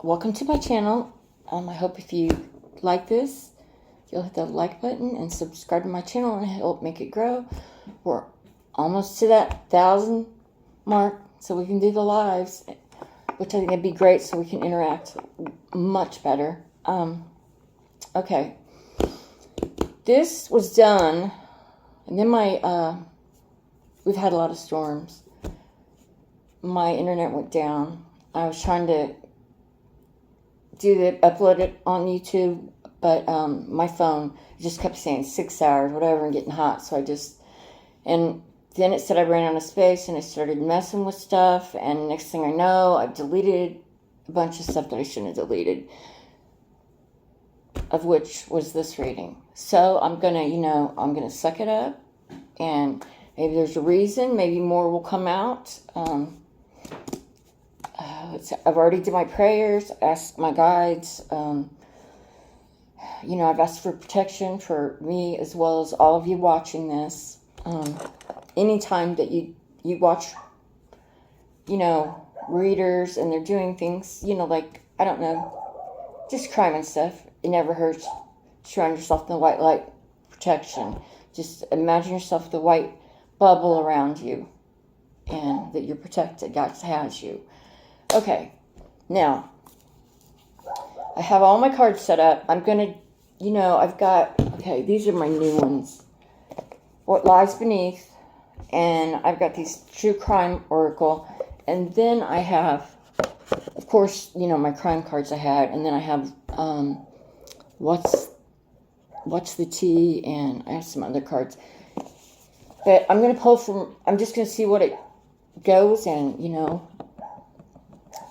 welcome to my channel. I hope if you like this, you'll hit the like button and subscribe to my channel and help make it grow. We're almost to that 1,000 mark, so we can do the lives, which I think would be great, so we can interact much better. Okay. This was done, and then we've had a lot of storms. My internet went down. I was trying to upload it on YouTube, but my phone just kept saying 6 hours, whatever, and getting hot. So and then it said I ran out of space, and I started messing with stuff, and next thing I know, I've deleted a bunch of stuff that I shouldn't have deleted, of which was this reading. So I'm gonna suck it up, and maybe there's a reason, maybe more will come out. I've already did my prayers, asked my guides. I've asked for protection for me as well as all of you watching this. Anytime that you watch, readers and they're doing things, like, I don't know, just crime and stuff, it never hurts to surround yourself in the white light protection. Just imagine yourself the white bubble around you and that you're protected. God has you. Okay, now, I have all my cards set up. I'm going to, these are my new ones. What Lies Beneath, and I've got these True Crime Oracle, and then I have, of course, my crime cards I had, and then I have, What's the Tea, and I have some other cards. But I'm going to pull I'm just going to see what it goes, and,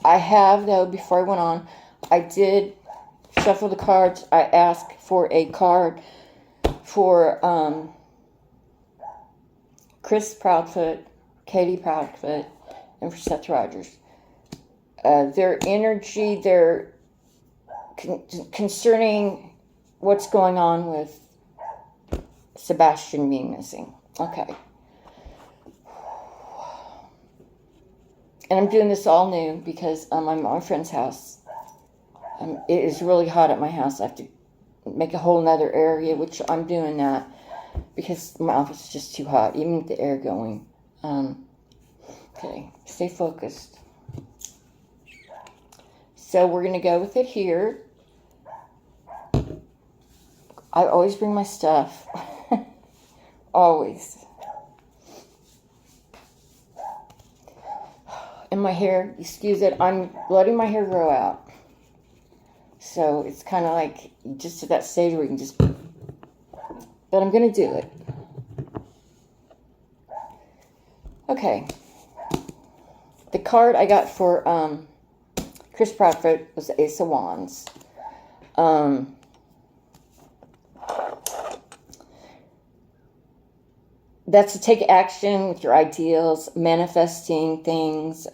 I have, though, before I went on, I did shuffle the cards. I asked for a card for Chris Proudfoot, Katie Proudfoot, and for Seth Rodgers. Their energy, their concerning what's going on with Sebastian being missing. Okay. And I'm doing this all new because I'm at my friend's house. It is really hot at my house. I have to make a whole nother area, which I'm doing that because my office is just too hot, even with the air going. Okay, stay focused. So we're going to go with it here. I always bring my stuff. Always. And my hair, excuse it, I'm letting my hair grow out. So it's kind of like just at that stage where you can just, but I'm going to do it. Okay. The card I got for Chris Proudfoot was the Ace of Wands. That's to take action with your ideals, manifesting things,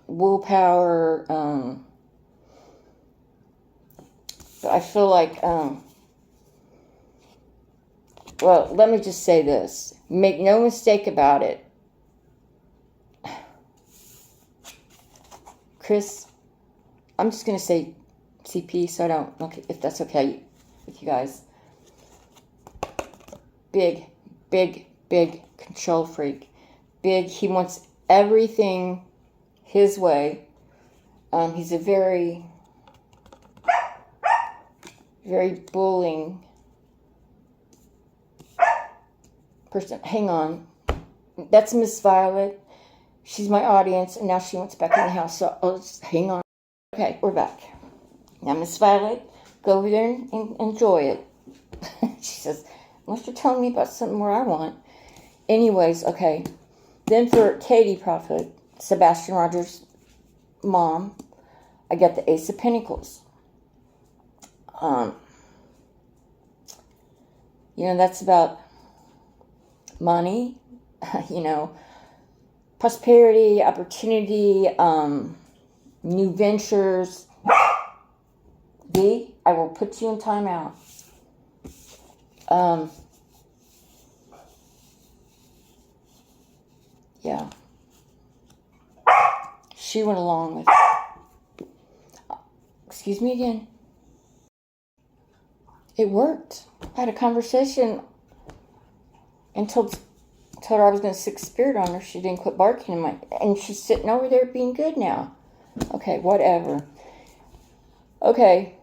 willpower. But I feel like, well, let me just say this. Make no mistake about it. Chris, I'm just going to say CP, so I don't, okay, if that's okay with you guys. Big control freak. He wants everything his way. He's a very bullying person. Hang on. That's Miss Violet. She's my audience, and now she wants back in the house, so I'll just hang on. Okay, we're back. Now, Miss Violet, go over there and enjoy it. She says, unless you're telling me about something where I want. Anyways, okay. Then for Katie Proudfoot, Sebastian Rodgers' mom, I got the Ace of Pentacles. That's about money, prosperity, opportunity, new ventures. V, I will put you in timeout. Yeah. she went along with, excuse me again, it worked. I had a conversation and told her I was going to sick spirit on her. She didn't quit barking, and she's sitting over there being good now. Okay, whatever. Okay.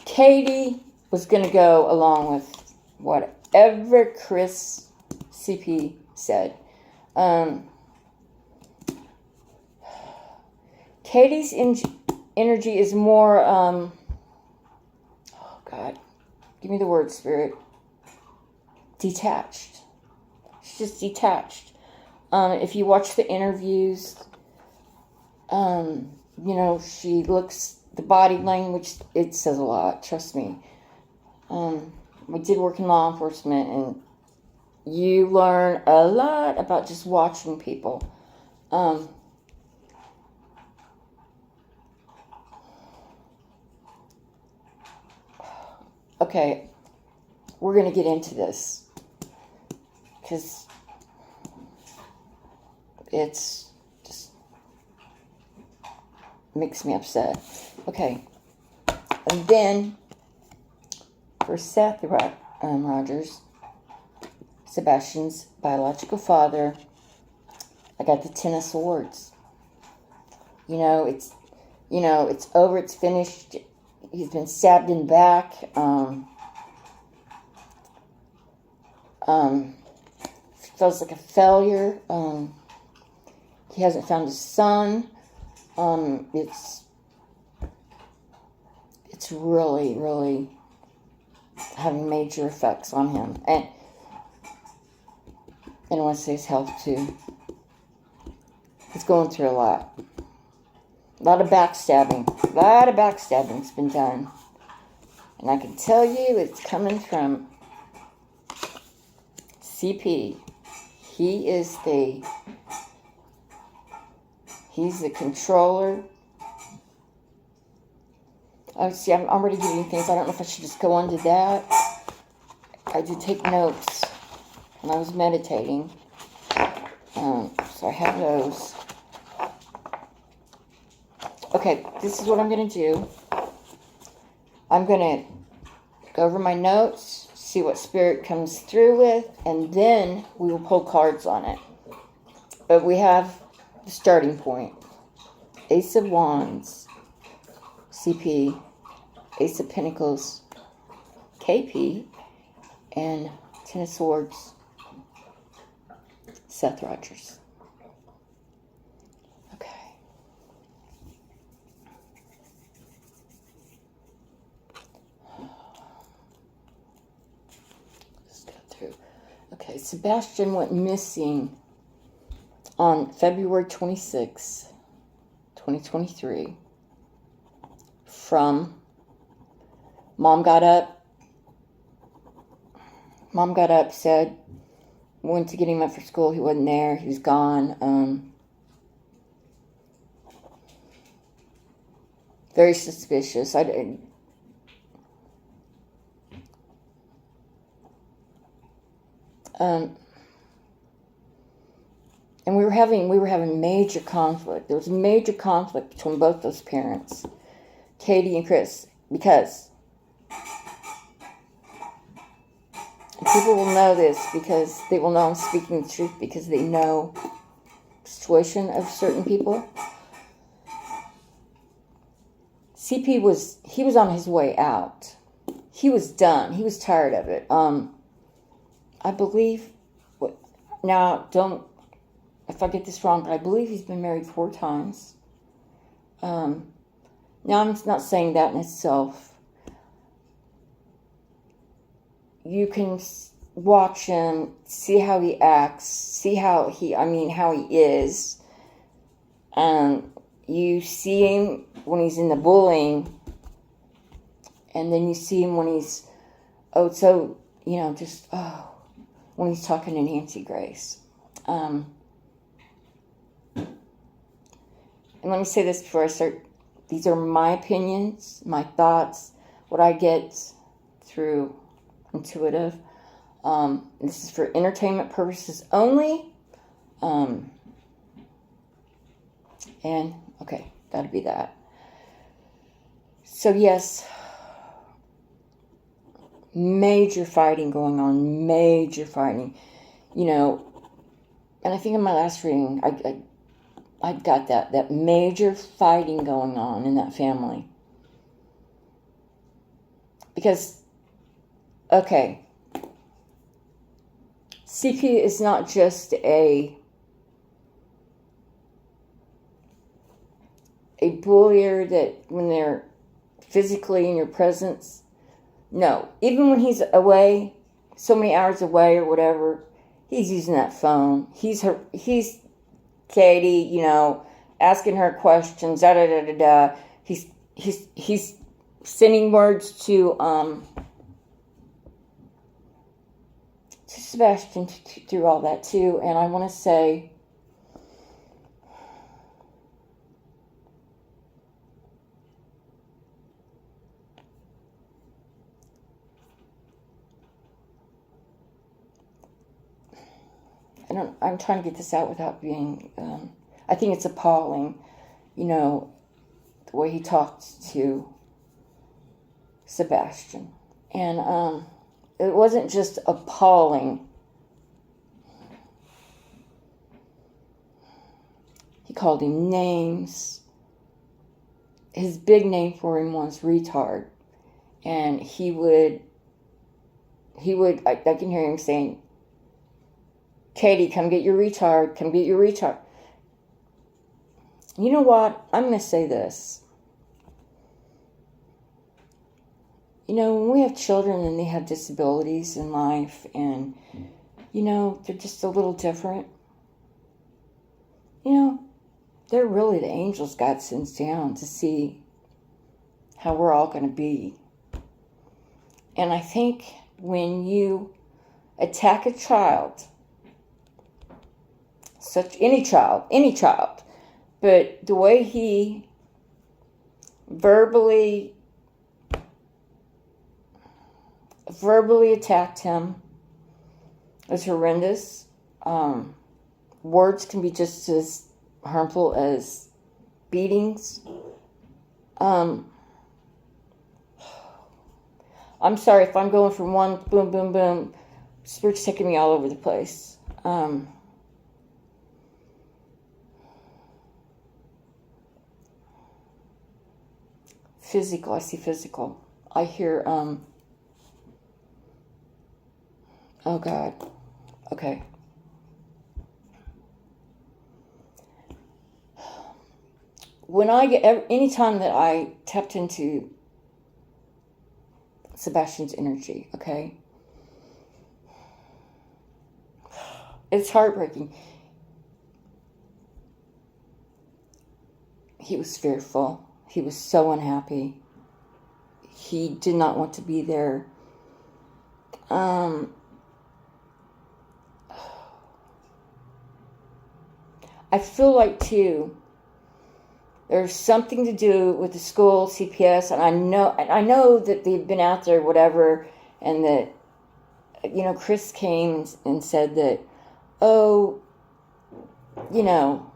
Katie was going to go along with whatever Chris CP said. Katie's energy is more, oh God, give me the word, Spirit. Detached. She's just detached. If you watch the interviews, she looks, the body language, it says a lot, trust me. We did work in law enforcement, and you learn a lot about just watching people. Okay, we're going to get into this because it's just makes me upset. Okay, and then for Seth Rodgers, Sebastian's biological father, I got the 10 of Swords. It's over, it's finished. He's been stabbed in the back. Feels like a failure. He hasn't found his son. It's really, really having major effects on him. And I want to say his health too. He's going through a lot. A lot of backstabbing. A lot of backstabbing's been done. And I can tell you it's coming from CP. He's the controller. Oh, see, I'm already giving things. I don't know if I should just go on to that. I did take notes when I was meditating. So I have those. Okay, this is what I'm going to do. I'm going to go over my notes, see what Spirit comes through with, and then we will pull cards on it. But we have the starting point. Ace of Wands, CP, Ace of Pentacles, KP, and 10 of Swords, Seth Rodgers. Okay. Let's go through. Okay, Sebastian went missing on February 26, 2023, from Mom got up, said, went to get him up for school. He wasn't there. He was gone. Very suspicious. And we were having major conflict. There was major conflict between both those parents, Katie and Chris, because people will know this, because they will know I'm speaking the truth, because they know the situation of certain people. CP was on his way out. He was done. He was tired of it. I believe, if I get this wrong, but I believe he's been married 4 times. Now, I'm not saying that in itself. You can watch him, see how he acts, see how he is. You see him when he's in the bullying, and then you see him when he's, when he's talking to Nancy Grace. And let me say this before I start. These are my opinions, my thoughts, what I get through intuitive. This is for entertainment purposes only. And, okay, that'll be that. So, yes, major fighting going on, major fighting. You know, and I think in my last reading, I got that major fighting going on in that family. Because, okay, CP is not just a bullier that when they're physically in your presence. No, even when he's away, so many hours away or whatever, he's using that phone. He's Katie, you know, asking her questions. Da da da da da. He's sending words to Sebastian through all that too. And I want to say, I'm trying to get this out without being, I think it's appalling, you know, the way he talked to Sebastian. And it wasn't just appalling. He called him names. His big name for him was retard. And he would, I can hear him saying, Katie, come get your retard. Come get your retard. You know what? I'm going to say this. You know, when we have children and they have disabilities in life and, you know, they're just a little different, you know, they're really the angels God sends down to see how we're all going to be. And I think when you attack a child, any child, but the way he verbally attacked him was horrendous. Words can be just as harmful as beatings. I'm sorry if I'm going from one boom, boom, boom. Spirit's taking me all over the place. Physical, I see physical. I hear, oh God, okay. When I get, anytime that I tapped into Sebastian's energy, okay, it's heartbreaking. He was fearful. He was so unhappy. He did not want to be there. I feel like, too, there's something to do with the school, CPS, and I know that they've been out there, whatever, and that, you know, Chris came and said that, oh, you know,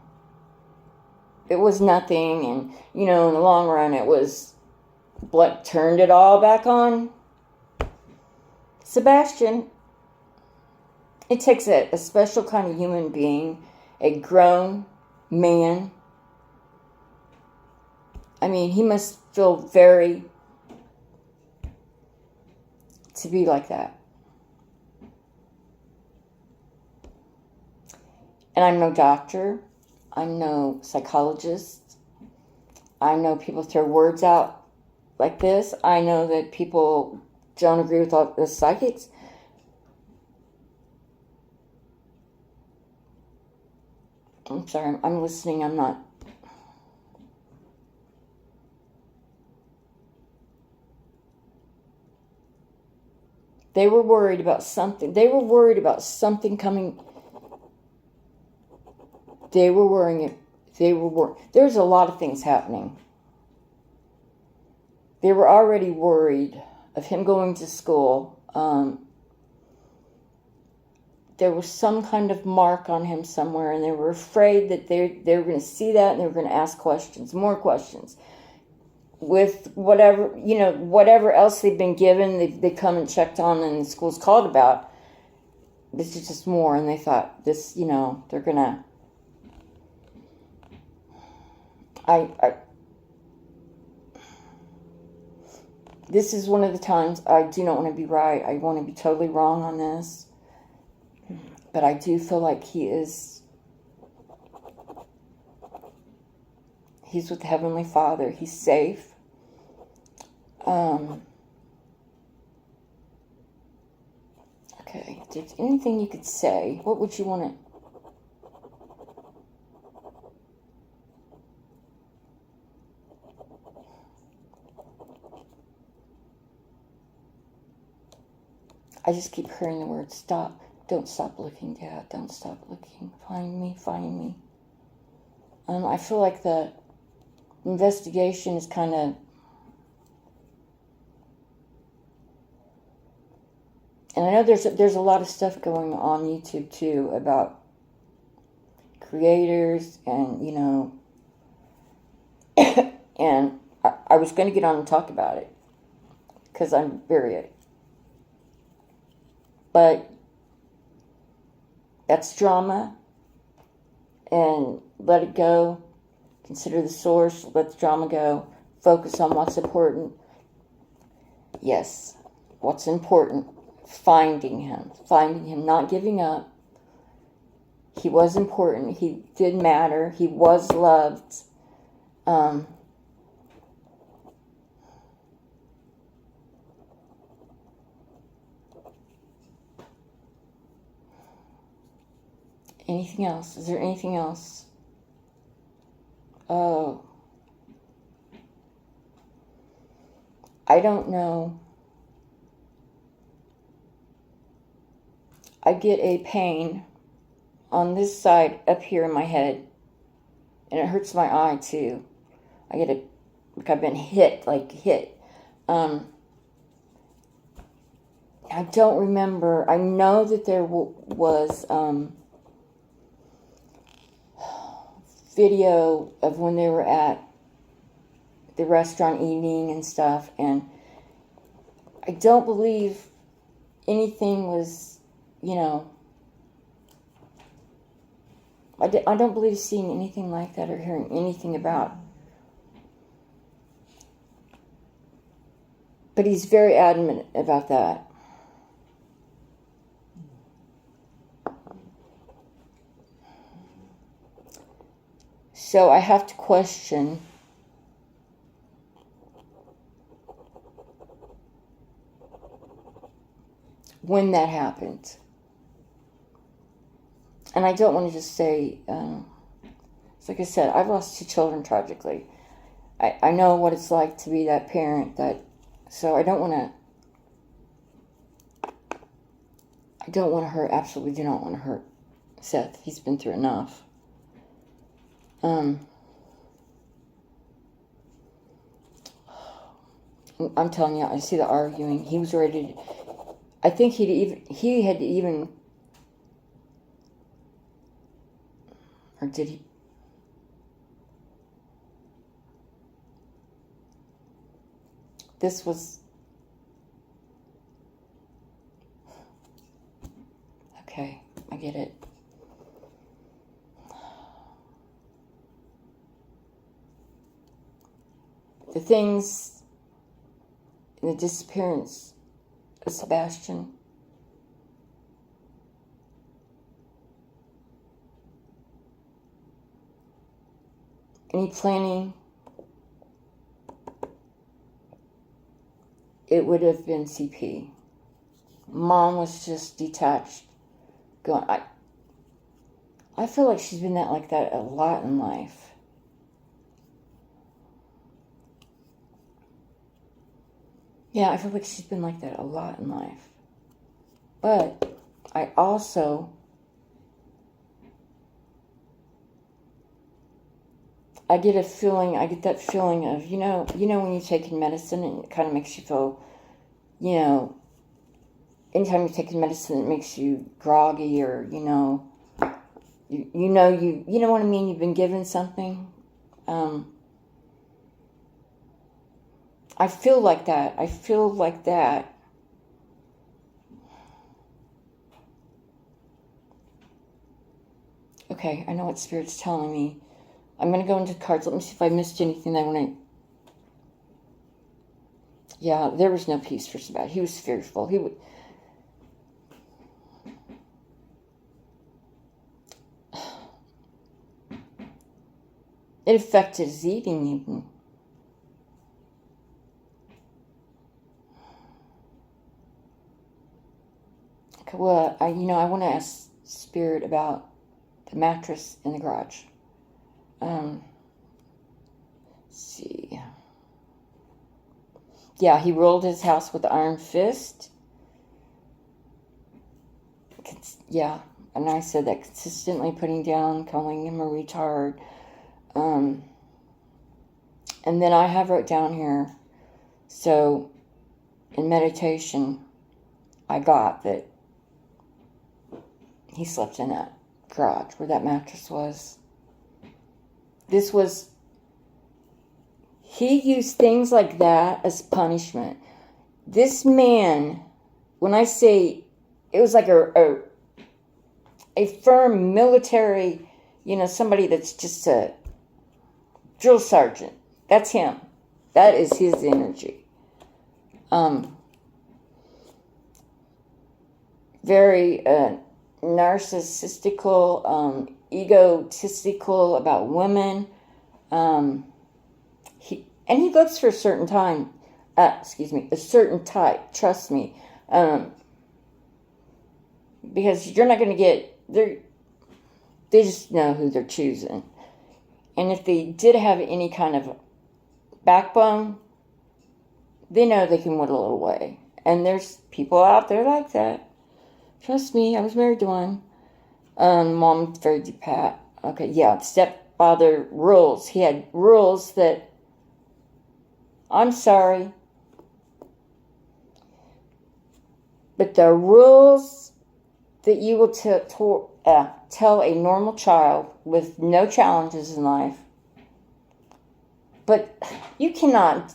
it was nothing, and, you know, in the long run, it was what turned it all back on Sebastian. It takes a special kind of human being, a grown man. I mean, he must feel very to be like that. And I'm no doctor. I'm no psychologist. I know people throw words out like this. I know that people don't agree with all the psychics. I'm sorry, I'm listening, I'm not. They were worried about something. They were worried about something coming. They were worrying. There's a lot of things happening. They were already worried of him going to school. there was some kind of mark on him somewhere, and they were afraid that they were going to see that, and they were going to ask questions, more questions. With whatever, whatever else they've been given, they come and checked on, and the school's called about. This is just more, and they thought this, they're going to... This is one of the times I do not want to be right. I want to be totally wrong on this. But I do feel like he's with the Heavenly Father. He's safe. Okay, if there's anything you could say, what would you want to... I just keep hearing the word stop. Don't stop looking, Dad. Don't stop looking. Find me, find me. I feel like the investigation is kind of... And I know there's a lot of stuff going on YouTube, too, about creators and, and I was going to get on and talk about it because I'm very... But that's drama, and let it go. Consider the source, let the drama go. Focus on what's important. Yes, what's important. Finding him, not giving up. He was important. He did matter. He was loved. Anything else? Is there anything else? Oh. I don't know. I get a pain on this side up here in my head. And it hurts my eye too. I get like I've been hit. I don't remember. I know that there was video of when they were at the restaurant eating and stuff, and I don't believe anything was, I don't believe seeing anything like that or hearing anything about. But he's very adamant about that. So I have to question when that happened. And I don't want to just say, like I said, I've lost 2 children tragically. I know what it's like to be that parent, so I don't want to hurt, absolutely do not want to hurt Seth. He's been through enough. I'm telling you, I see the arguing. He was ready to... I think he had even... Or did he... This was... Okay, I get it. The things in the disappearance of Sebastian. Any planning, it would have been CP. Mom was just detached. Going, I feel like she's been like that a lot in life. Yeah, I feel like she's been like that a lot in life. But I also... I get that feeling of, when you're taking medicine and it kind of makes you feel, anytime you're taking medicine that makes you groggy, or you know what I mean. You've been given something. I feel like that. I feel like that. Okay, I know what Spirit's telling me. I'm going to go into cards. Let me see if I missed anything that I want to... Yeah, there was no peace for Sebastian. He was fearful. He would... It affected his eating even. Okay, well, I want to ask Spirit about the mattress in the garage. Let's see. Yeah, he ruled his house with the iron fist. Yeah, and I said that consistently, putting down, calling him a retard. And then I have wrote down here, so in meditation, I got that he slept in that garage where that mattress was. He used things like that as punishment. This man, when I say, it was like a firm military, somebody that's just a drill sergeant. That's him. That is his energy. Very narcissistical, egotistical about women. He looks for a certain time. A certain type. Trust me. Because you're not going to get... They just know who they're choosing. And if they did have any kind of backbone, they know they can whittle it away. And there's people out there like that. Trust me, I was married to one. Mom's very deep pat. Okay, yeah, stepfather rules. He had rules that, I'm sorry, but the rules that you will tell a normal child with no challenges in life, but you cannot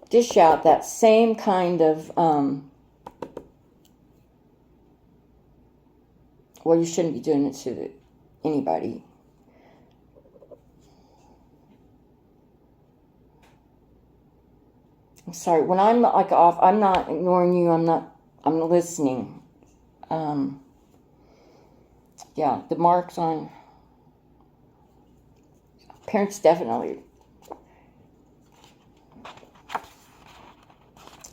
dish out that same kind of, well, you shouldn't be doing it to anybody. I'm sorry, when I'm like off, I'm not ignoring you, I'm listening. Yeah, the marks on parents definitely.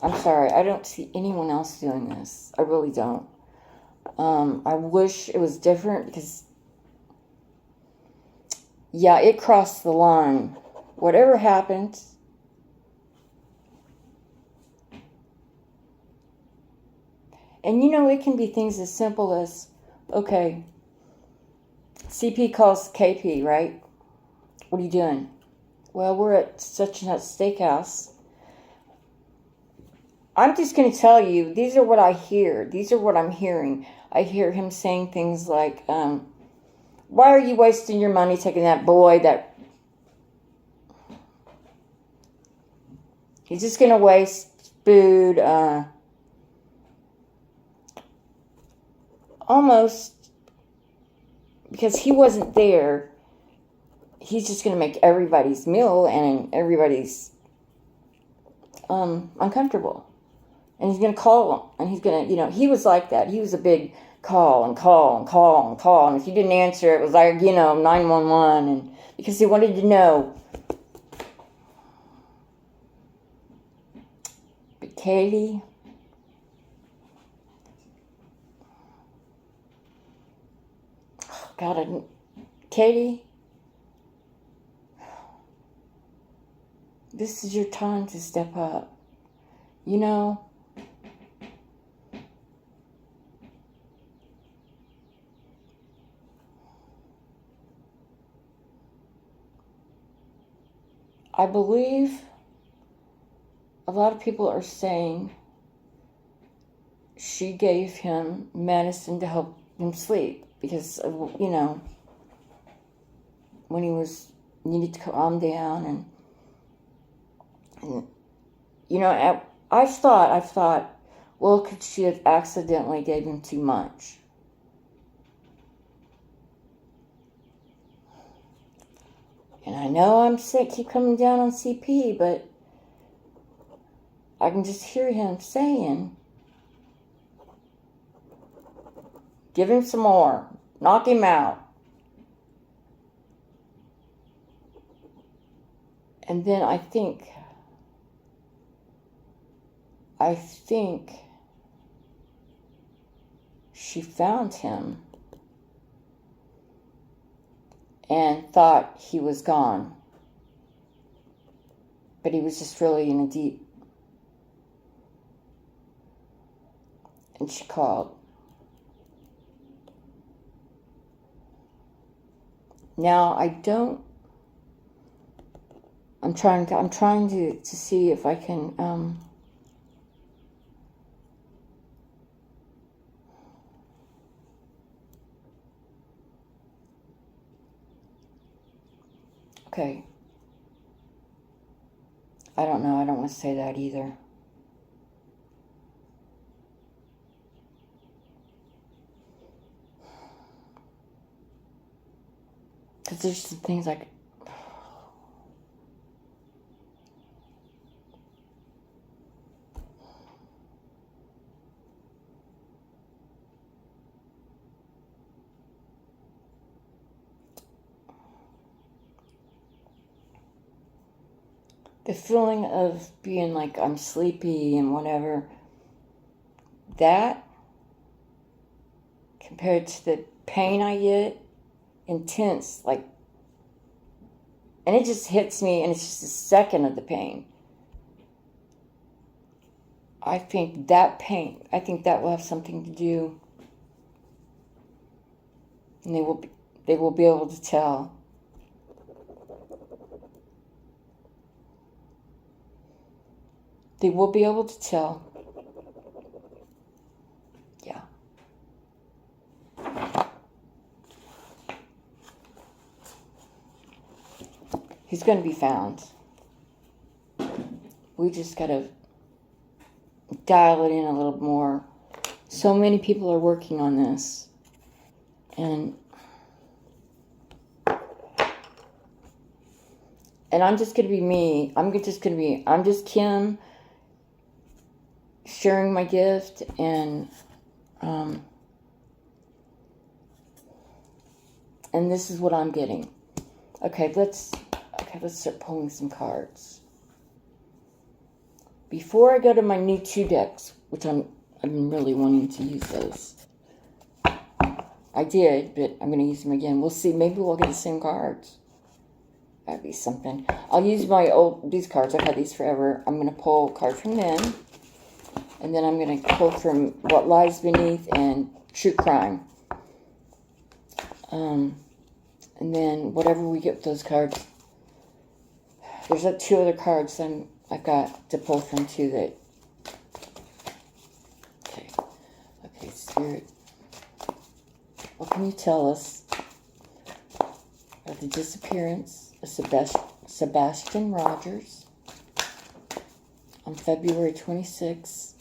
I'm sorry, I don't see anyone else doing this. I really don't. I wish it was different because, yeah, it crossed the line. Whatever happened, and it can be things as simple as, okay, CP calls KP, right? What are you doing? Well, we're at such and such steakhouse. I'm just going to tell you, these are what I hear. These are what I'm hearing. I hear him saying things like, why are you wasting your money taking that boy that... He's just going to waste food. Almost, because he wasn't there, he's just going to make everybody's meal and everybody's uncomfortable. And he's going to call them. And he's going to, he was like that. He was a big call and call and call and call. And if you didn't answer, it was like, 911. And because he wanted to know. But Katie... God, Katie, this is your time to step up. I believe a lot of people are saying she gave him medicine to help him sleep because, when he was needed to calm down and I've thought, well, could she have accidentally gave him too much? And I know I'm sick, keep coming down on CP, but I can just hear him saying, give him some more, knock him out. And then I think she found him and thought he was gone. But he was just really in a deep. And she called. Now I'm trying to see if I can okay. I don't know. I don't want to say that either. Because there's some things like... the feeling of being like I'm sleepy and whatever, that compared to the pain I get, intense, like, and it just hits me and it's just a second of the pain. I think that will have something to do, and they will be able to tell. They will be able to tell. Yeah. He's going to be found. We just got to dial it in a little more. So many people are working on this. And I'm just going to be me. I'm just Kim, sharing my gift, and this is what I'm getting. Okay, let's start pulling some cards. Before I go to my new 2 decks, which I've been really wanting to use those. I did, but I'm going to use them again. We'll see. Maybe we'll get the same cards. That'd be something. I'll use these cards. I've had these forever. I'm going to pull a card from them. And then I'm going to pull from What Lies Beneath and True Crime. And then whatever we get with those cards. There's 2 other cards I've got to pull from too that... Okay, Spirit. What can you tell us of the disappearance of Sebastian Rodgers on February 26,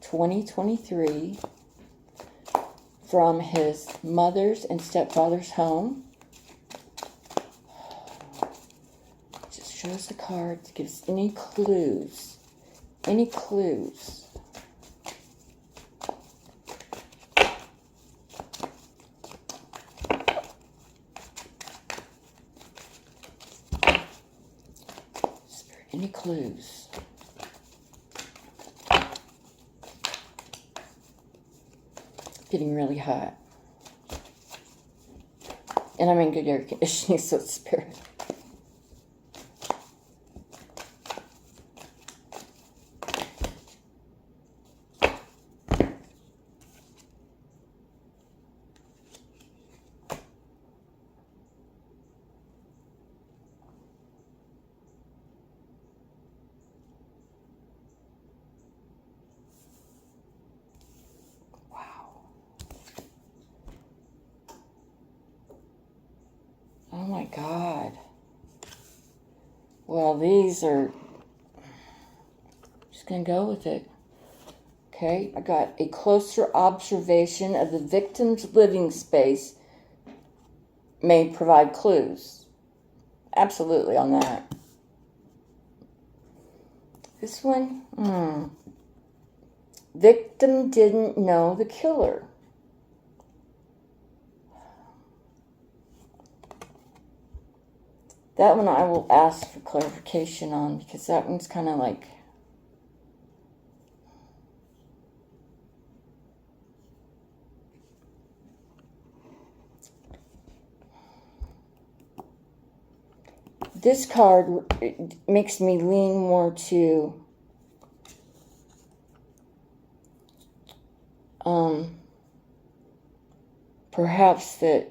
2023 from his mother's and stepfather's home? Just show us the cards. Give us any clues. Any clues. Any clues? Getting really hot. And I'm in good air conditioning, so it's Spirit. my God. Well, these are... Just going to go with it. Okay, I got a closer observation of the victim's living space may provide clues. Absolutely on that. This one, victim didn't know the killer. That one I will ask for clarification on, because that one's kind of like... This card makes me lean more to perhaps that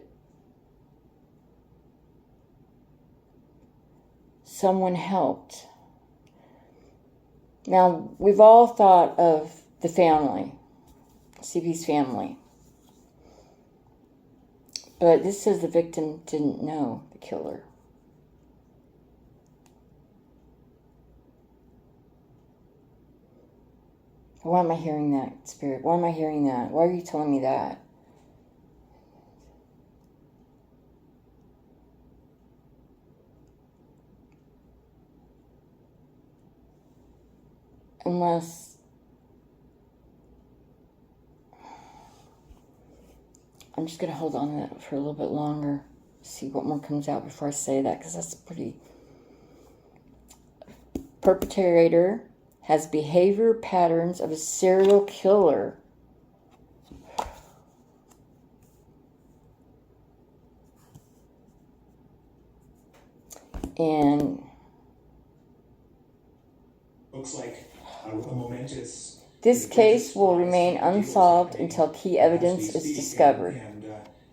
someone helped. Now, we've all thought of the family, CP's family. But this says the victim didn't know the killer. Why am I hearing that, Spirit? Why am I hearing that? Why are you telling me that? Unless... I'm just going to hold on to that for a little bit longer. See what more comes out before I say that, because that's pretty... Perpetrator has behavior patterns of a serial killer. And looks like a momentous... This case will remain unsolved until key evidence is discovered. And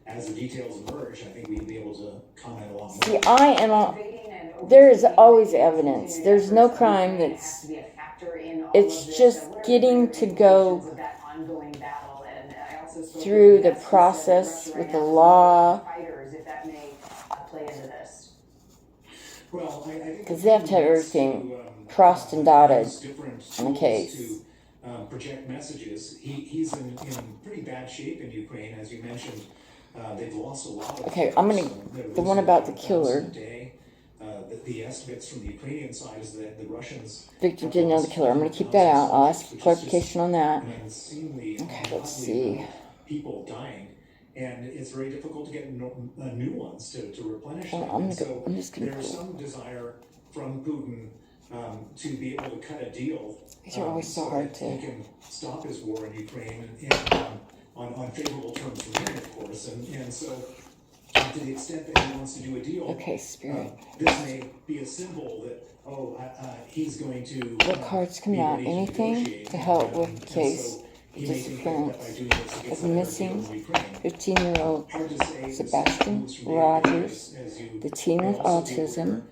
as the details emerge, I think we'd be able to comment a lot more. See, I am a... There is always evidence. There's no crime that's... It's just getting to go through the process with the law. Because they have to have everything crossed and dotted in the case. Project messages. He's in pretty bad shape in Ukraine, as you mentioned. They've lost a lot of... Okay, I'm going to... The one about the killer. The estimates from the Ukrainian side is that the Russians... Victim didn't know the killer. I'm going to keep that out. I'll ask for clarification on that. Okay, let's see. People dying, and it's very difficult to get new ones to replenish them. I'm just going to there's some desire from Putin to be able to cut a deal. These are always so hard to... He can stop his war in Ukraine and on favorable terms for him, of course, and so... To the extent that he wants to do a deal, okay, Spirit. This may be a symbble that, he's going to... What cards come out? Anything to help with the case of disappearance of the missing 15-year-old Sebastian Rodgers, the teen with autism.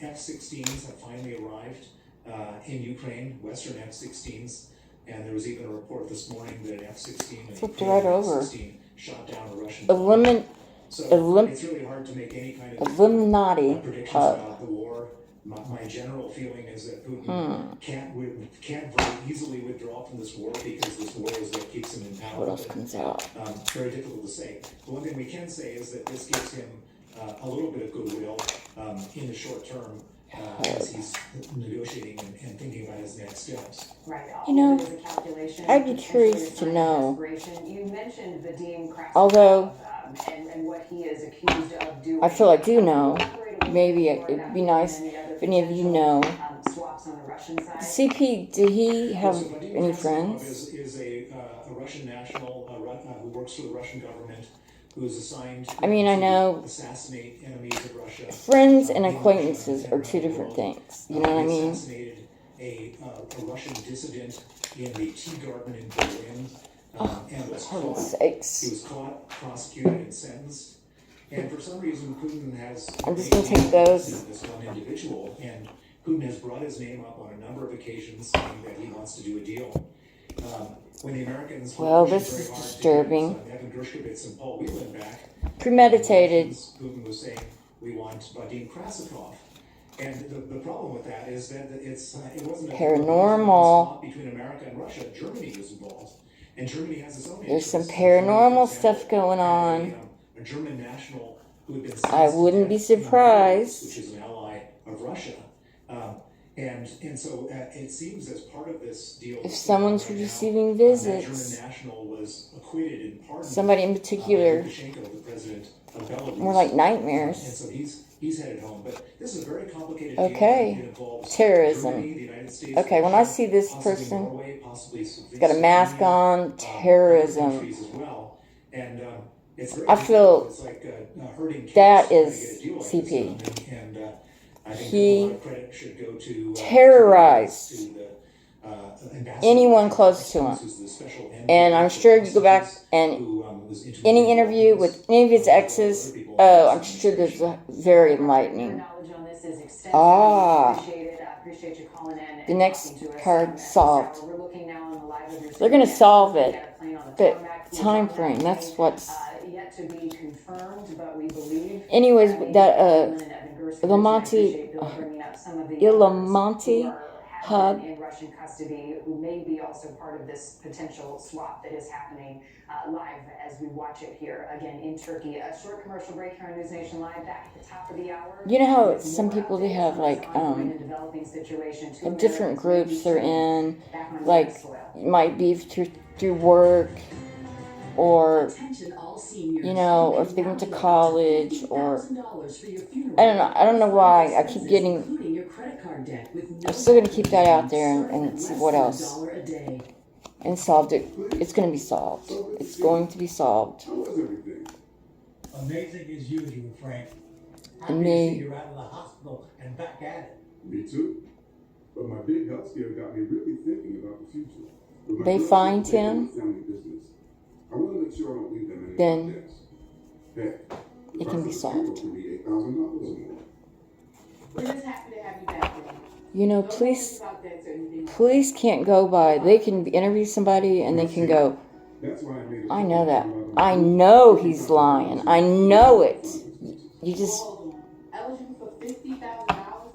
F-16s have finally arrived in Ukraine, Western F-16s, and there was even a report this morning that an F-16 flipped right over. Shot down a Russian... So it's really hard to make any kind of predictions about the war. My general feeling is that Putin can't very easily withdraw from this war because this war is what keeps him in power. What else comes out? Very difficult to say. The one thing we can say is that this gives him a little bit of goodwill in the short term as he's negotiating and thinking about his next steps. You know, I'd be curious to know. Although I feel I do know. Maybe it'd be nice if any of you know. CP, did he have any friends? Is a Russian national who works for the Russian government, who is assigned I mean, I know assassinate enemies of Russia. Friends and acquaintances are two different things. You know what I mean? Assassinated a Russian dissident in the tea garden in Berlin. And was he was caught, prosecuted, and sentenced. And for some reason, Putin has... I'm just going to take those. ...this one individual, and Putin has brought his name up on a number of occasions, saying that he wants to do a deal. When the Americans... Well, this is disturbing. Evan Gershkovitz and Paul Whelan back... Premeditated. Putin was saying, we want Vadim Krasikov. And the problem with that is that it wasn't a Paranormal. between America and Russia. Germany was involved, and Germany has its own There's some interests. paranormal stuff going on. A German national who had been I wouldn't be surprised. Which is an ally of Russia. And so it seems as part of this deal, if someone's receiving that visits, German national was acquitted and pardoned. somebody in particular, Lukashenko, the president of Belarus. more like nightmares. And so he's headed home. But this is a very complicated Okay. deal. It involves Terrorism. Germany, the United States, Okay, when I see this possibly person, Norway, possibly he's got a mask on, terrorism. countries as well. And it's very I feel it's like herding that cats trying to is get a deal like this CP. done. And I think He a lot of credit should go to terrorized to the ambassador anyone close to him. who's the special envoy And I'm sure you go back and who, was any interview with any of his exes, oh, I'm sure there's a very enlightening. Ah, the next card solved. They're going to solve it, but time frame, that's what's... Anyways, that Ilamonte hub, in Russian custody, who may be also part of this potential swap that is happening live as we watch it here again in Turkey. A short commercial break here on News Nation Live. Back at the top of the hour. you know how some people, they have like different groups they're in, like might be through work, or you know, or if they went to college, or I don't know why I keep getting. I'm still gonna keep that out there and see what else. And solved it. It's gonna be solved. It's going to be solved. How was everything? Amazing as usual, Frank. Happy And to me. see you're out of the hospital and back at it. Me too. But my big health scare got me really thinking about the future. With my They girls find taking him, on family business, I want to make sure I don't leave them any then debts. Heck, the it can be price of solved. funeral can be $8,000 or more. We're just happy to have you back. You know, police can't go by. They can interview somebody and they can go, That's why I made a I know that. I know he's lying. I know it. You just,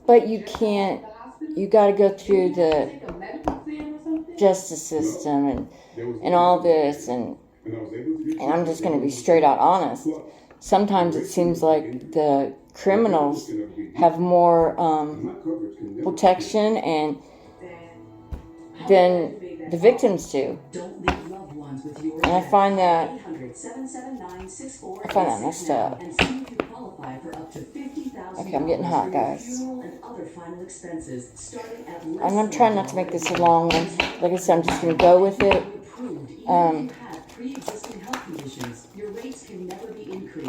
but you can't, you got to go through the justice system and all this, and I'm just going to be straight out honest. Sometimes it seems like the criminals have more protection and than the victims do. And I find that messed up. Okay, I'm getting hot, guys. And I'm trying not to make this a long one. Like I said, I'm just going to go with it.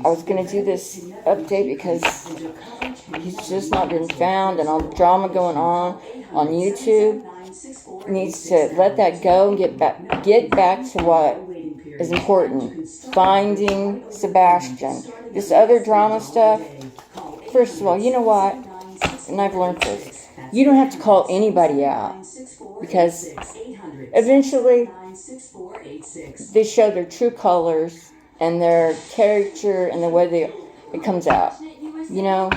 I was going to do this update because he's just not been found, and all the drama going on YouTube needs to let that go and get back to what is important. Finding Sebastian. This other drama stuff, first of all, you know what? And I've learned this. You don't have to call anybody out, because eventually they show their true colors and their character and the way it comes out. You know? I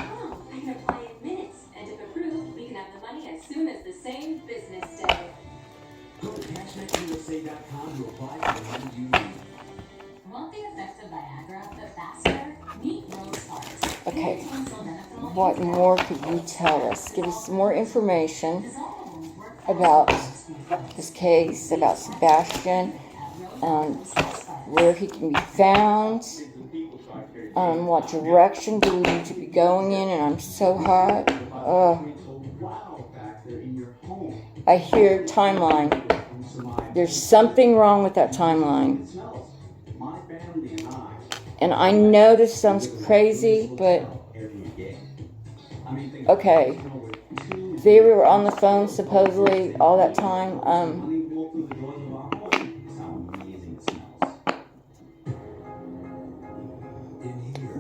can apply in minutes, and if approved, we can have the money as soon as the same business day. Go to CashNetUSA.com to apply for the money you need. Want the effects of Viagra, but faster? Meet Rose Hearts. Okay. What more could you tell us? Give us some more information about this case, about Sebastian, where he can be found, what direction do we need to be going in, and I'm so hot. I hear timeline. There's something wrong with that timeline. And I know this sounds crazy, but okay. They were on the phone supposedly all that time.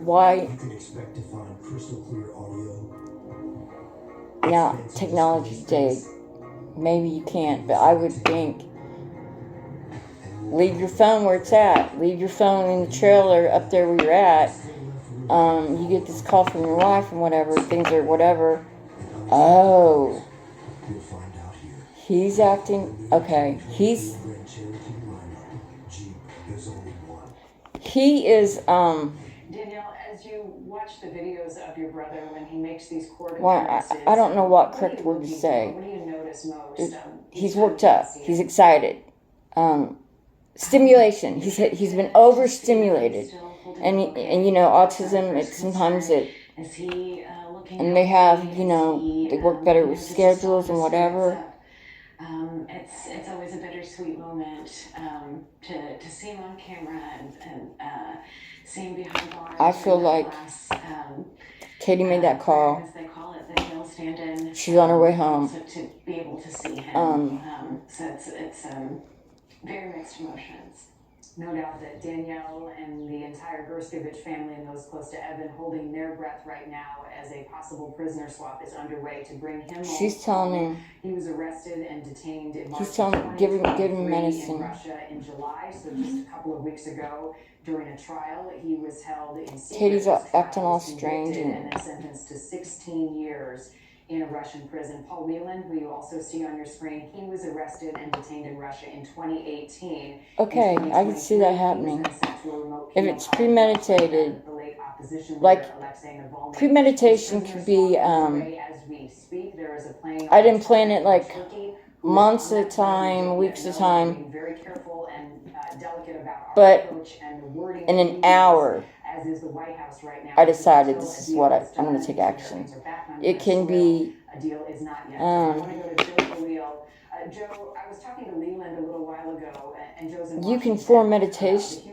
Why? You can expect to find crystal clear audio. Now, technology today, maybe you can't, but I would think, leave your phone where it's at. Leave your phone in the trailer up there where you're at, You get this call from your wife and whatever, things are whatever. Oh, You'll find out here. he's acting, okay, Cherokee lineup. Jeep, there's only one. he is, Danielle, as you watch the videos of your brother when he makes these court well, appearances, I don't know what are correct you word to looking say. for? What do you notice most? He's each time worked you up. see He's him? excited. Stimulation. He's been overstimulated, and you know, autism. Sometimes Is he looking and they healthy? have, Is you know, he, they work better you know, with does he schedules still and have spirits whatever. up? It's always a bittersweet moment to see him on camera and see him behind bars. I feel like glass, Katie made that call. as they call it, that he'll stand in. She's on her way home. So to be able to see him. So it's very mixed emotions. No doubt that Danielle and the entire Gerskovich family and those close to Evan holding their breath right now as a possible prisoner swap is underway to bring him home. She's telling him. He was arrested and detained in March He's telling him, give him 2023 medicine. in Russia in July, so just a couple of weeks ago during a trial. He was held in secret. Katie's His trial acting all was strange convicted and then sentenced to 16 years in a Russian prison. Paul Whelan, who you also see on your screen, he was arrested and detained in Russia in 2018. okay, I can see that happening. If it's premeditated, like premeditation could be, I didn't plan it like months at a time, weeks at a time, but in an hour, I decided this is what I'm going to take action. It can be, Joe, I was talking to Leland a little while ago, and Joe's in you can Washington. form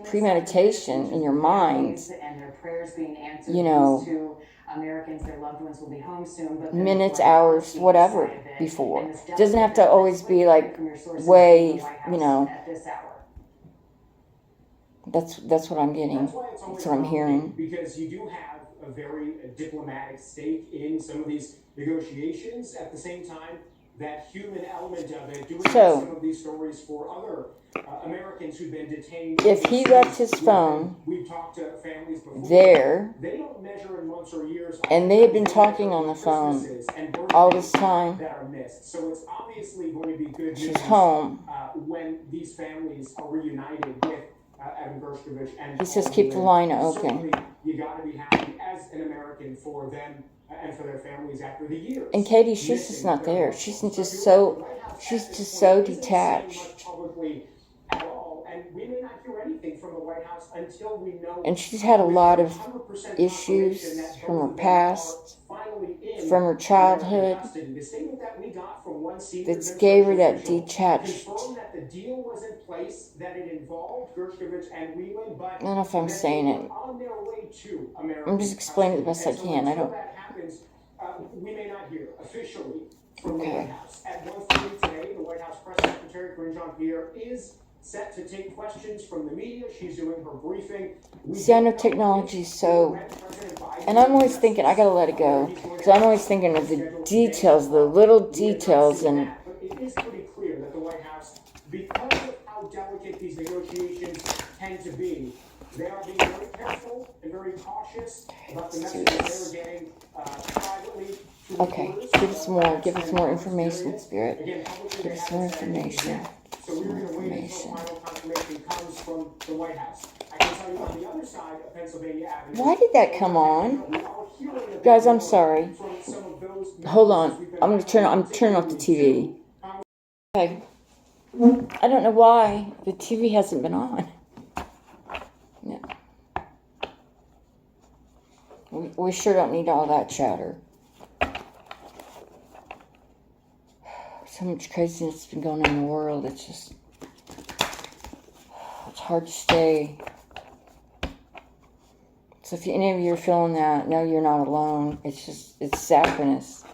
premeditation in your mind, and their prayers being answered. you know, to Americans, their loved ones will be home soon, but minutes, hours, whatever, before. It doesn't have to always be like way, you know, at this hour. that's what I'm getting. That's why it's always That's what I'm hearing. because you do have a very diplomatic stake in some of these negotiations. At the same time, that human element of it, doing So, some of these stories for other Americans who've been detained. if he left his phone we've talked to families before. there, They don't measure in months or years. and they have been talking on the phone all this time, that are missed. So it's obviously going to be good she's news home. when these families are reunited with Evan Gerskovich and He says Paul keep the Whelan. line open. Certainly, you got to be happy as an American for them and for their families after the years. And Katie, she's just not there. She's just so detached. Publicly at all, and we may not hear anything from the White House until we know. And she's had a lot of 100% issues confirmation that from her both of them past, are finally in from her childhood, American custody. The statement that we got from one senior that gave her that official detached. confirmed that the deal was in place, that it involved Gerskovich and Whelan, but I don't know if I'm that saying they it. were on their way to American I'm just explaining it the best I custody. can. I Until don't. that happens, we may not hear officially from the Okay. White House. At 1:30 today, the White House Press Secretary Karine Jean-Pierre is set to take questions from the media. She's doing her briefing. See, I know technology is so, and I'm always thinking I gotta let it go because I'm always thinking of the details, the little details, and But it is pretty clear that the White House, because of how delicate these negotiations tend to be, they are being very careful and very cautious about the messages they're getting privately. okay, give us more information, Spirit. Give us more information. So we're going to wait until final confirmation comes from the White House. I can tell you on the other side of Pennsylvania Avenue. Why did that come on? We are hearing a bit Guys, I'm more sorry. from some of those Hold on. we've been I'm turning off the TV. to. Okay. I don't know why the TV hasn't been on. Yeah. We sure don't need all that chatter. So much craziness has been going on in the world. It's just, it's hard to stay. So if any of you are feeling that, no, you're not alone. It's just, it's sappiness.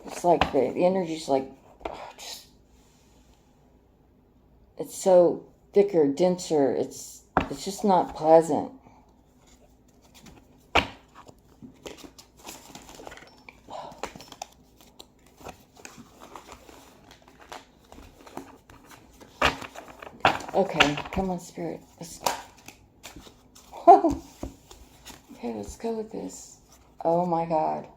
It's like the energy's like, just, it's so thicker, denser. It's just not pleasant. Okay, come on, Spirit. Let's go. Okay, let's go with this. Oh my God.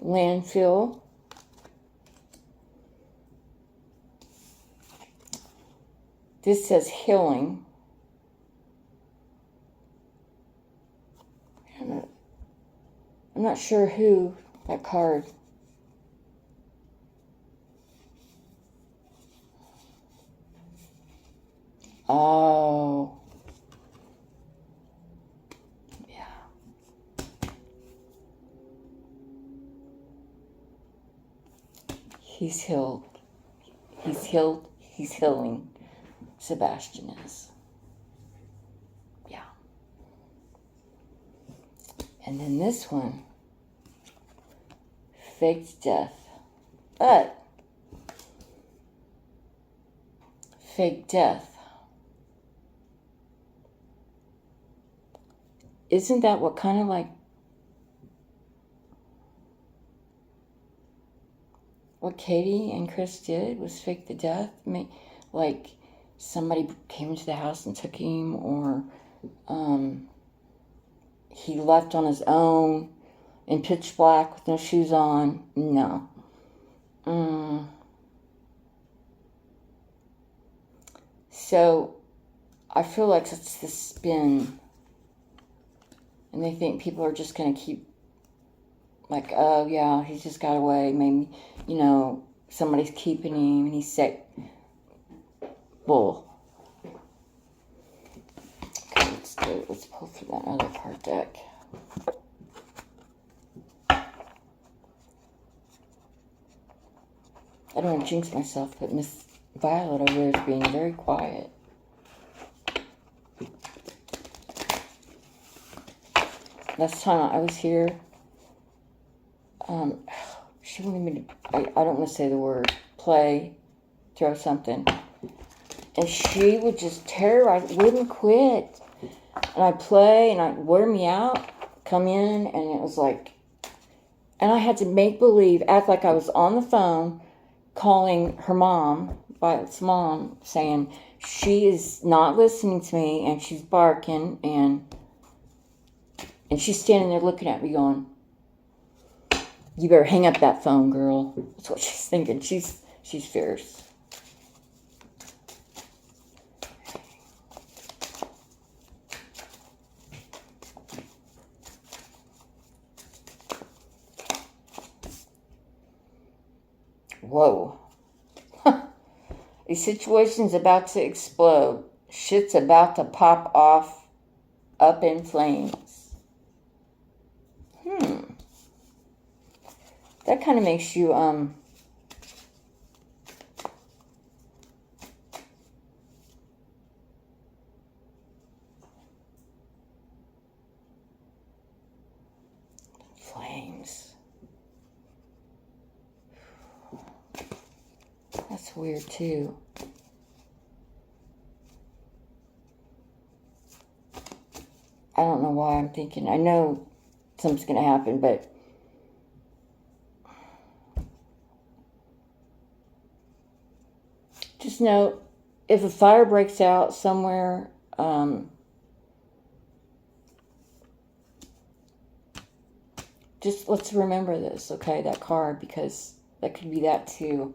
Landfill. This says healing. I'm not sure who that card. Oh. Yeah. He's healed. He's healed. He's healing. Sebastian is. Yeah. And then this one. Faked death. But fake death. Isn't that what kind of like what Katie and Chris did was fake the death? Like somebody came into the house and took him, or he left on his own in pitch black with no shoes on. No. So I feel like it's the spin. And they think people are just going to keep, like, oh, yeah, he just got away. Maybe, somebody's keeping him and he's sick. Bull. Okay, let's pull through that other card deck. I don't want to jinx myself, but Miss Violet over there is being very quiet. Last time I was here, she wanted me to, I don't want to say the word, throw something. And she would just terrorize, wouldn't quit. And I'd play and I'd wear me out, come in, and it was like, and I had to make believe, act like I was on the phone calling her mom, Violet's mom, saying she is not listening to me and she's barking and she's standing there looking at me going, you better hang up that phone, girl. That's what she's thinking. She's fierce. Whoa. The situation's about to explode. Shit's about to pop off up in flames. That kind of makes you, flames. That's weird too. I don't know why I'm thinking. I know something's going to happen, but just know, if a fire breaks out somewhere, just let's remember this, okay, that card, because that could be that too.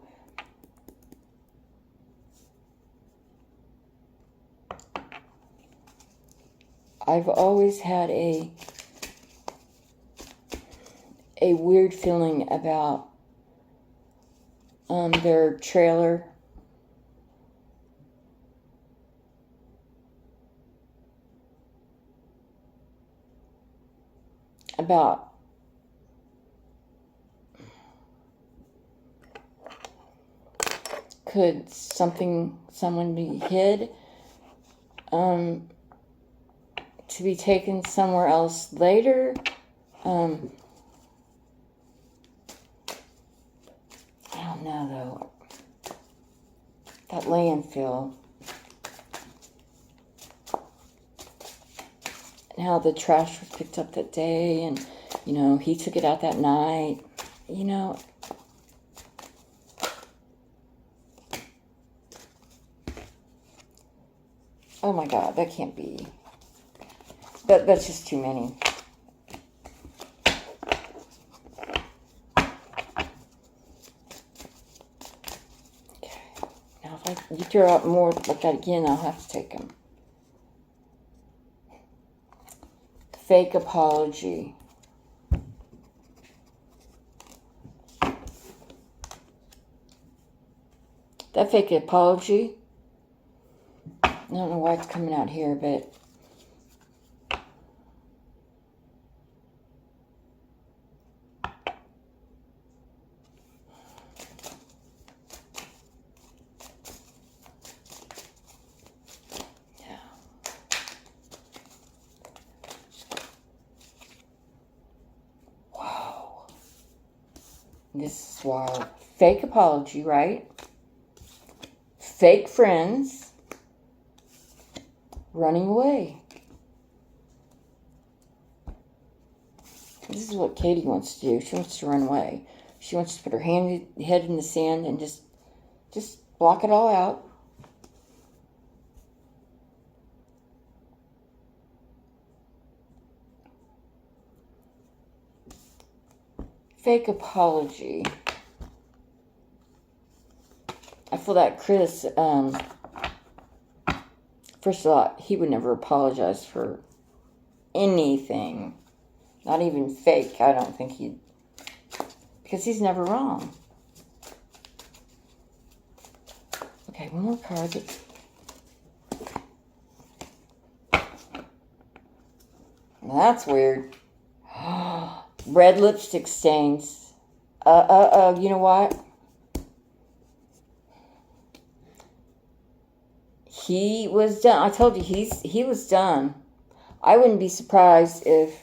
I've always had a weird feeling about their trailer. About could someone be hid to be taken somewhere else later? I don't know though. That landfill. And how the trash was picked up that day, and he took it out that night. Oh my God, that can't be. That's just too many. Okay. Now if you throw out more like that again, I'll have to take them. Fake apology. That fake apology, I don't know why it's coming out here, but yeah. Wow. This is wild. Fake apology, right? Fake friends. Running away. This is what Katie wants to do. She wants to run away. She wants to put her head in the sand and just block it all out. Fake apology. I feel that Chris, first of all, he would never apologize for anything. Not even fake. I don't think he'd. Because he's never wrong. Okay, one more card. Now that's weird. Red lipstick stains. You know what? He was done. I told you, he was done. I wouldn't be surprised if,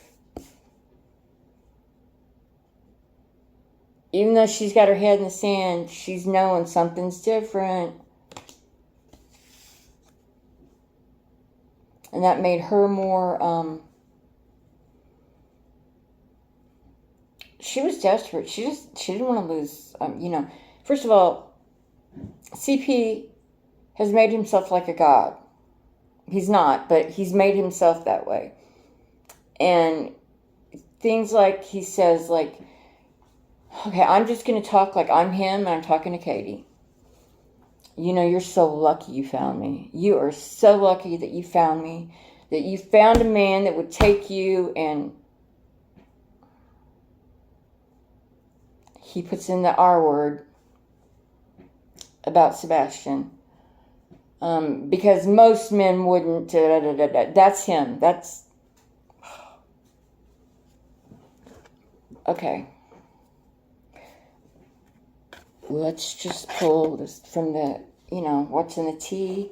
even though she's got her head in the sand, she's knowing something's different. And that made her more, she was desperate. She didn't want to lose, First of all, CP has made himself like a god. He's not, but he's made himself that way. And things like he says, like, okay, I'm just going to talk like I'm him and I'm talking to Katie. You're so lucky you found me. You are so lucky that you found me. That you found a man that would take you, and he puts in the R word about Sebastian. Because most men wouldn't. That's him. That's okay. Let's just pull this from the, what's in the tea.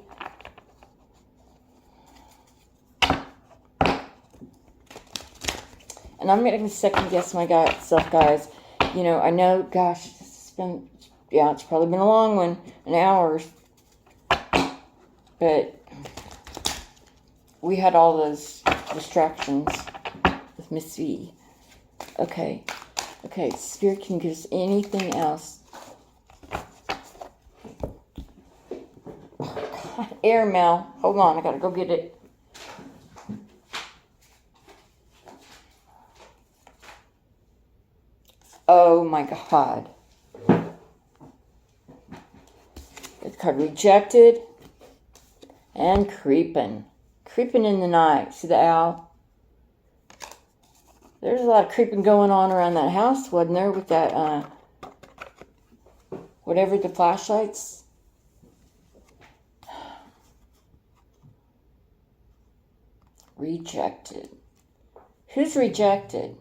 And I'm going to second guess myself, guys. I know, gosh, it's probably been a long one, an hour. But we had all those distractions with Miss V. Okay, Spirit can give us anything else. Airmail. Hold on, I gotta go get it. Oh my God. The card rejected. And creeping. Creeping in the night. See the owl? There's a lot of creeping going on around that house, wasn't there? With that, whatever, the flashlights. Rejected. Who's rejected?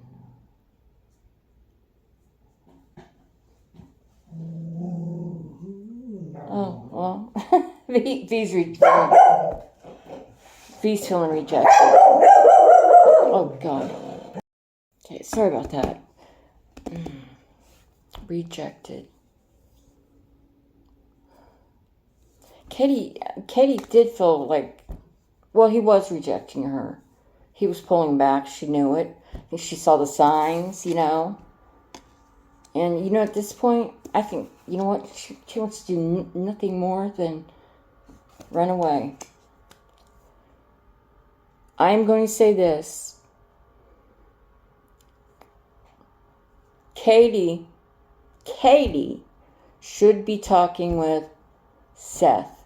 Oh, well. V's feeling rejected. Oh, God. Okay, sorry about that. Rejected. Katie did feel like, well, he was rejecting her. He was pulling back. She knew it. I think she saw the signs, And, at this point, I think, you know what? She wants to do nothing more than run away. I'm going to say this. Katie should be talking with Seth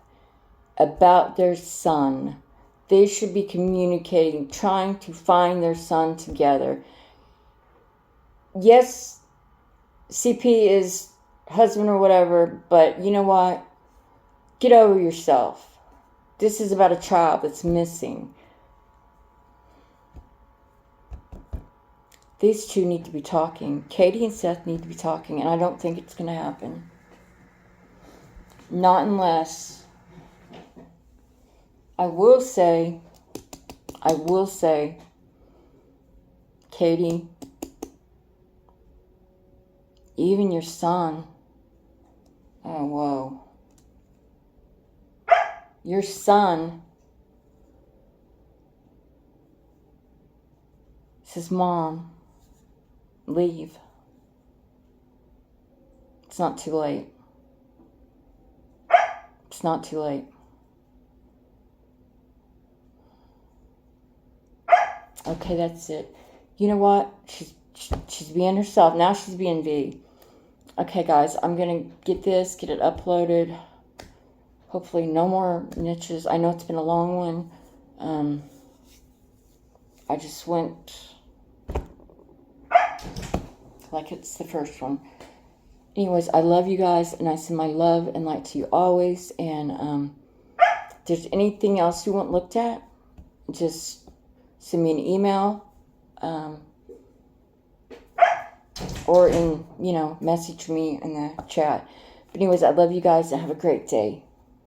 about their son. They should be communicating, trying to find their son together. Yes, CP is husband or whatever, but you know what? Get over yourself. This is about a child that's missing. These two need to be talking. Katie and Seth need to be talking, and I don't think it's going to happen. Not unless... I will say, Katie, even your son, oh, whoa. Your son says, Mom, leave. It's not too late. It's not too late. Okay, that's it. You know what? She's being herself. Now she's being V. Okay, guys, I'm going to get it uploaded. Hopefully no more niches. I know it's been a long one. I just went like it's the first one. Anyways, I love you guys, and I send my love and light to you always. And if there's anything else you want looked at, just send me an email. Or message me in the chat. But anyways, I love you guys and have a great day.